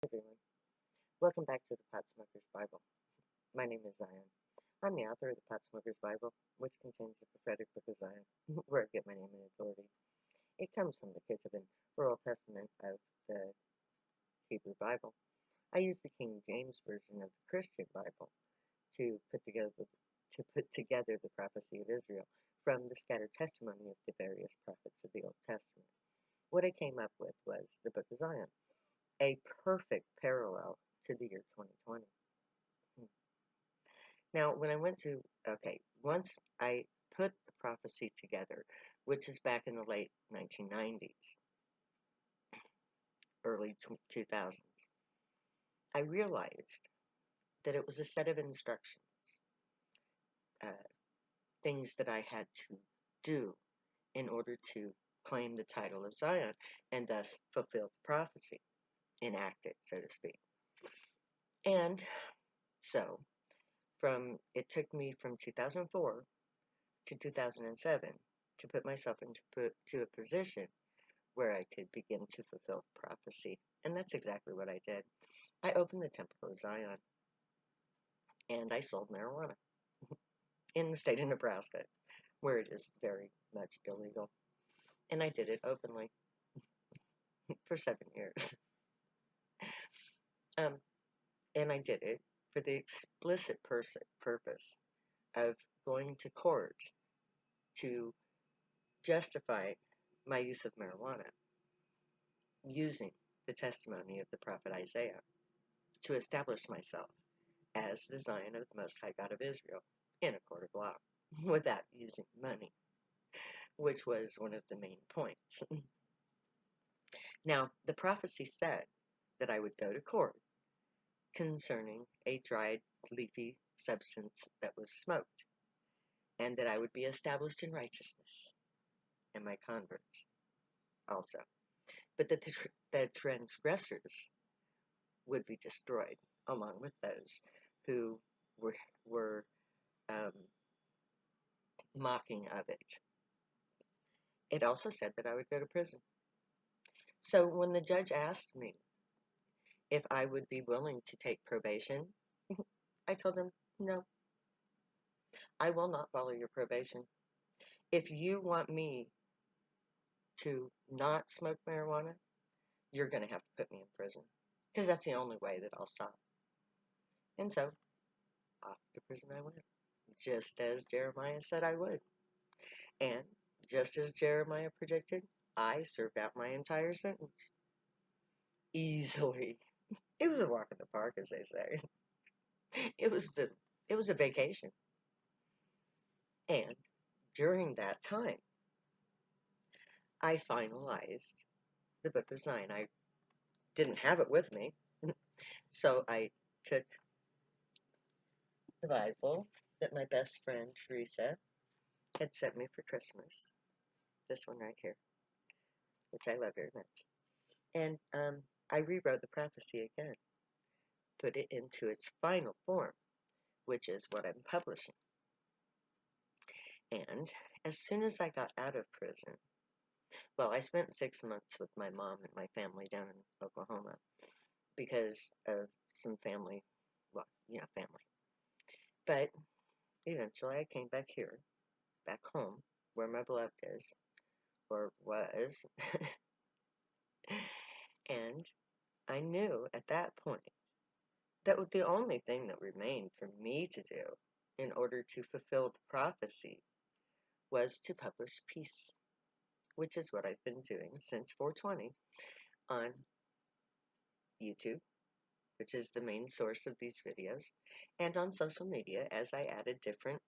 Everyone, welcome back to the Potsmoker's Bible. My name is Zion. I'm the author of the Potsmoker's Bible, which contains the prophetic book of Zion, where I get my name and authority. It comes from the Ketuvim, or Old Testament of the Hebrew Bible. I use the King James version of the Christian Bible to put together the prophecy of Israel from the scattered testimony of the various prophets of the Old Testament. What I came up with was the Book of Zion, a perfect parallel to the year 2020. Now, when I went to, once I put the prophecy together, which is back in the late 1990s, early 2000s, I realized that it was a set of instructions, uh, things that I had to do in order to claim the title of Zion and thus fulfill the prophecy, enact it, so to speak. And so, it took me from 2004 to 2007 to put myself into a position where I could begin to fulfill prophecy. And that's exactly what I did. I opened the Temple of Zion and I sold marijuana in the state of Nebraska, where it is very much illegal. And I did it openly for 7 years. Um, and I did it for the explicit purpose of going to court to justify my use of marijuana using the testimony of the prophet Isaiah to establish myself as the Zion of the Most High God of Israel in a court of law without using money, which was one of the main points. Now, the prophecy said that I would go to court concerning a dried leafy substance that was smoked, and that I would be established in righteousness, and my converts also, but that the transgressors would be destroyed along with those who were um, mocking of it. It also said that I would go to prison. So when the judge asked me if I would be willing to take probation, I told him, no, I will not follow your probation. If you want me to not smoke marijuana, you're going to have to put me in prison, because that's the only way that I'll stop. And so off to prison I went, just as Jeremiah said I would. And just as Jeremiah predicted, I served out my entire sentence easily. It was a walk in the park, as they say. It was a vacation. And during that time, I finalized the Book of Zion. I didn't have it with me, so I took the Bible that my best friend Teresa had sent me for Christmas. This one right here, which I love very much. And I rewrote the prophecy again, put it into its final form, which is what I'm publishing. And as soon as I got out of prison, well, I spent 6 months with my mom and my family down in Oklahoma because of some family, family. But eventually I came back here, back home, where my beloved is, or was, and I knew at that point that the only thing that remained for me to do in order to fulfill the prophecy was to publish peace, which is what I've been doing since 420 on YouTube, which is the main source of these videos, and on social media as I added different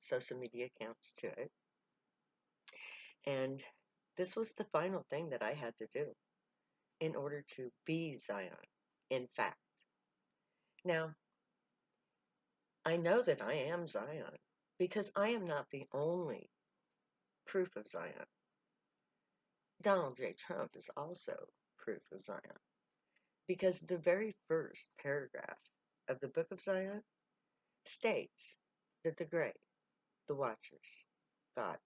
social media accounts to it. And this was the final thing that I had to do in order to be Zion, in fact. Now, I know that I am Zion because I am not the only proof of Zion. Donald J. Trump is also proof of Zion because the very first paragraph of the Book of Zion states that the great, the watchers, God,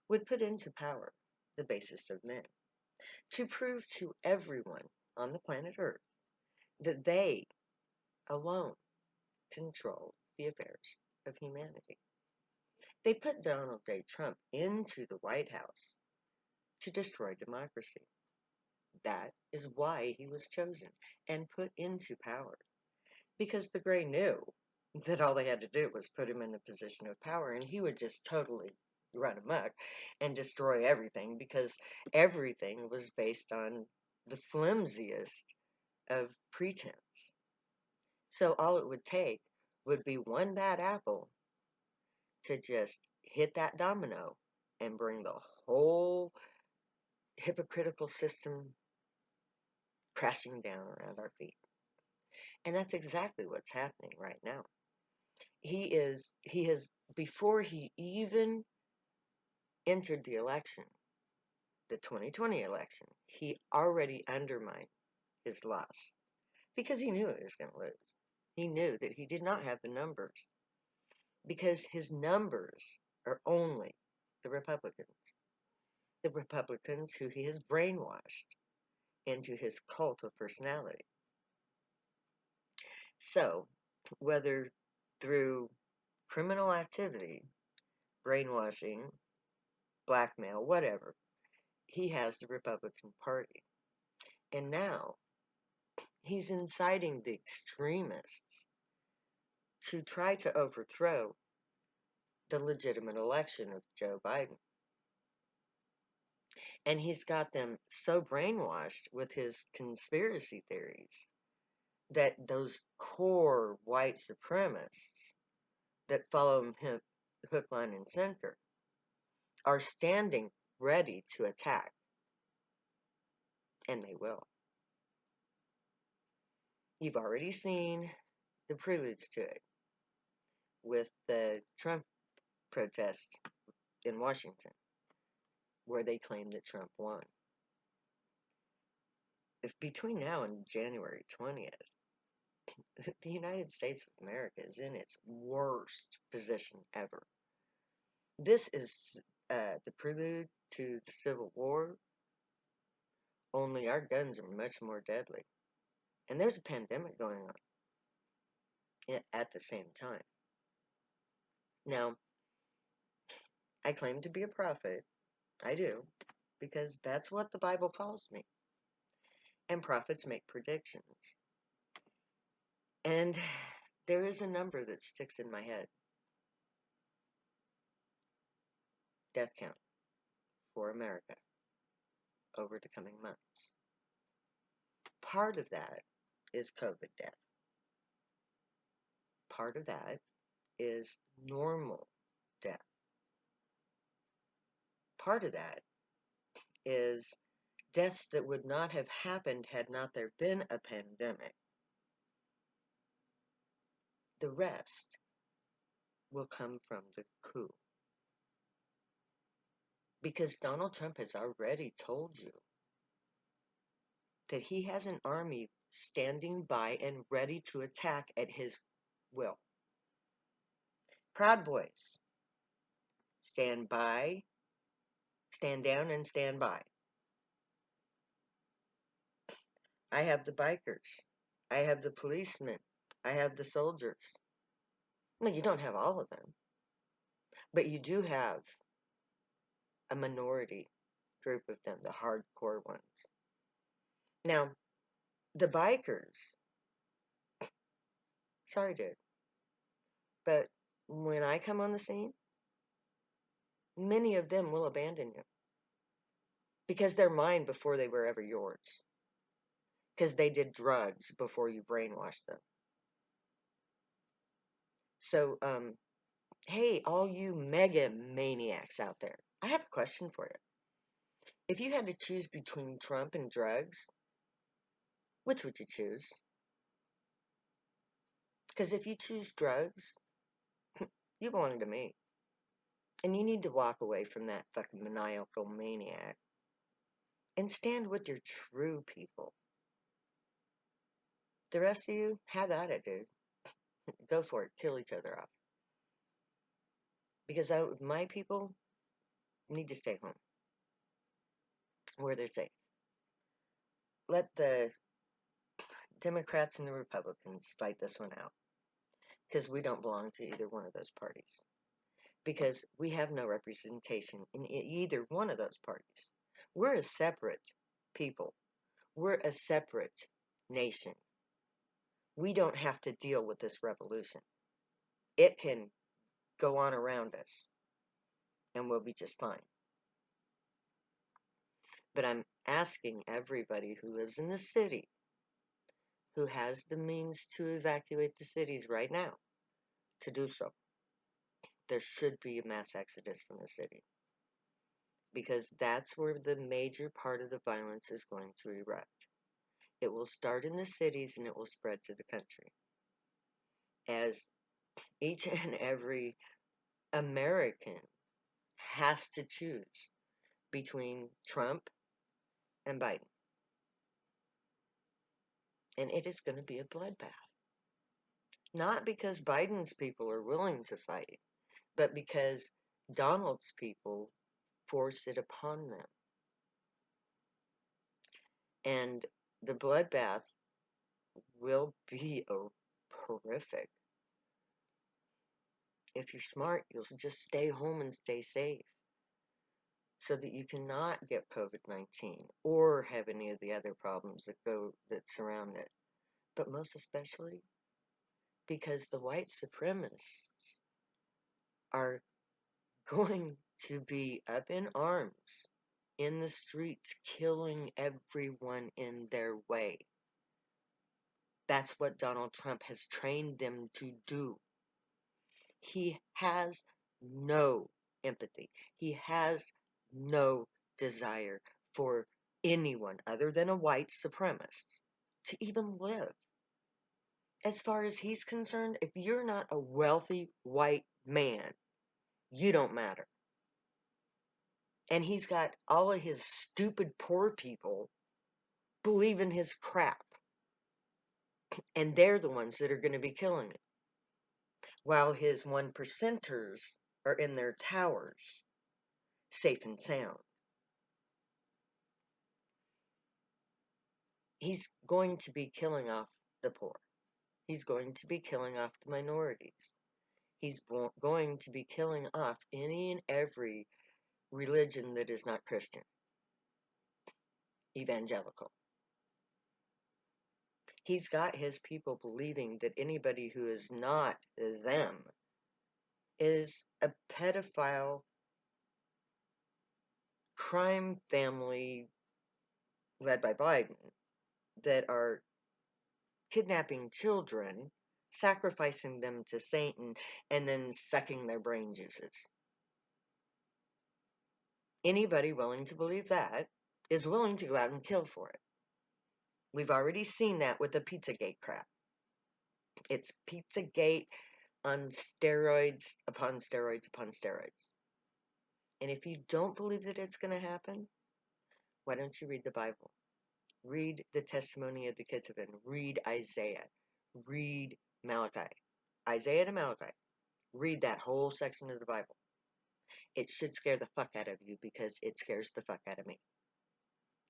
would put into power the basis of men to prove to everyone on the planet Earth that they alone control the affairs of humanity. They put Donald J. Trump into the White House to destroy democracy. That is why he was chosen and put into power. Because the Gray knew that all they had to do was put him in a position of power and he would just totally run amok and destroy everything because everything was based on the flimsiest of pretense. So all it would take would be one bad apple to just hit that domino and bring the whole hypocritical system crashing down around our feet. And that's exactly what's happening right now. He has, before he even entered the election, the 2020 election, he already undermined his loss because he knew he was going to lose. He knew that he did not have the numbers because his numbers are only the Republicans who he has brainwashed into his cult of personality. So, whether through criminal activity, brainwashing, blackmail, whatever, he has the Republican Party. And now he's inciting the extremists to try to overthrow the legitimate election of Joe Biden. And he's got them so brainwashed with his conspiracy theories that those core white supremacists that follow him hook, line, and sinker are standing ready to attack. And they will. You've already seen the preludes to it with the Trump protests in Washington, where they claim that Trump won. If between now and January 20th, the United States of America is in its worst position ever. This is the prelude to the Civil War, only our guns are much more deadly. And there's a pandemic going on at the same time. Now, I claim to be a prophet. I do, because that's what the Bible calls me. And prophets make predictions. And there is a number that sticks in my head. Death count for America over the coming months. Part of that is COVID death. Part of that is normal death. Part of that is deaths that would not have happened had not there been a pandemic. The rest will come from the coup. Because Donald Trump has already told you that he has an army standing by and ready to attack at his will. Proud Boys, stand by, stand down, and stand by. I have the bikers. I have the policemen. I have the soldiers. No, you don't have all of them. But you do have a minority group of them, the hardcore ones. Now, the bikers, sorry, dude, but when I come on the scene, many of them will abandon you because they're mine before they were ever yours. Because they did drugs before you brainwashed them. So, hey, all you mega maniacs out there, I have a question for you. If you had to choose between Trump and drugs, which would you choose? Because if you choose drugs, you belong to me. And you need to walk away from that fucking maniacal maniac and stand with your true people. The rest of you, have at it, dude. Go for it. Kill each other off. Because my people need to stay home where they're safe. Let the Democrats and the Republicans fight this one out because we don't belong to either one of those parties. Because we have no representation in either one of those parties. We're a separate people. We're a separate nation. We don't have to deal with this revolution. It can go on around us and we'll be just fine. But I'm asking everybody who lives in the city, who has the means to evacuate the cities right now, to do so. There should be a mass exodus from the city. Because that's where the major part of the violence is going to erupt. It will start in the cities and it will spread to the country. As each and every American has to choose between Trump and Biden. And it is going to be a bloodbath. Not because Biden's people are willing to fight, but because Donald's people force it upon them. And the bloodbath will be horrific. If you're smart, you'll just stay home and stay safe so that you cannot get COVID-19 or have any of the other problems that surround it. But most especially because the white supremacists are going to be up in arms in the streets, killing everyone in their way. That's what Donald Trump has trained them to do. He has no empathy. He has no desire for anyone other than a white supremacist to even live. As far as he's concerned, if you're not a wealthy white man, you don't matter. And he's got all of his stupid poor people believing his crap. And they're the ones that are going to be killing it. While his 1%ers are in their towers, safe and sound. He's going to be killing off the poor. He's going to be killing off the minorities. He's going to be killing off any and every religion that is not Christian, evangelical. He's got his people believing that anybody who is not them is a pedophile crime family led by Biden that are kidnapping children, sacrificing them to Satan, and then sucking their brain juices. Anybody willing to believe that is willing to go out and kill for it. We've already seen that with the Pizzagate crap. It's Pizzagate on steroids upon steroids upon steroids. And if you don't believe that it's going to happen, why don't you read the Bible? Read the testimony of the Ketuvim. Read Isaiah. Read Malachi. Isaiah to Malachi. Read that whole section of the Bible. It should scare the fuck out of you because it scares the fuck out of me.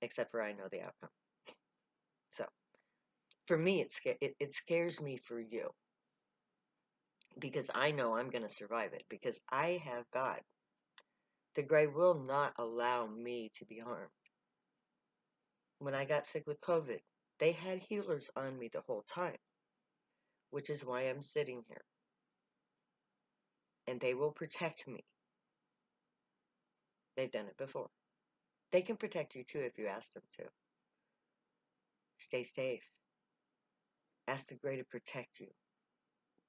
Except for I know the outcome. So, for me, it scares me for you. Because I know I'm going to survive it. Because I have God. The Grey will not allow me to be harmed. When I got sick with COVID, they had healers on me the whole time. Which is why I'm sitting here. And they will protect me. They've done it before. They can protect you too if you ask them to. Stay safe. Ask the Grey to protect you.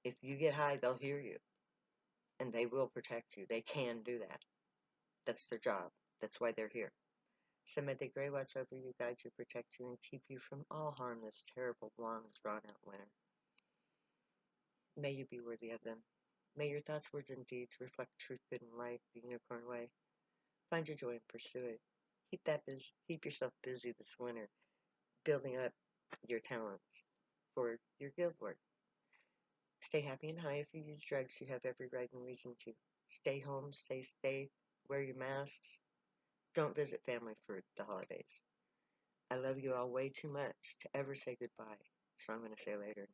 If you get high, they'll hear you. And they will protect you. They can do that. That's their job. That's why they're here. So may the Grey watch over you, guide you, protect you, and keep you from all harm this terrible, long, drawn-out winter. May you be worthy of them. May your thoughts, words, and deeds reflect truth, good, and light the unicorn way. Find your joy and pursue it. Keep yourself busy this winter, building up your talents for your guild work. Stay happy and high. If you use drugs, you have every right and reason to. Stay home, stay safe, wear your masks. Don't visit family for the holidays. I love you all way too much to ever say goodbye. so I'm going to say later.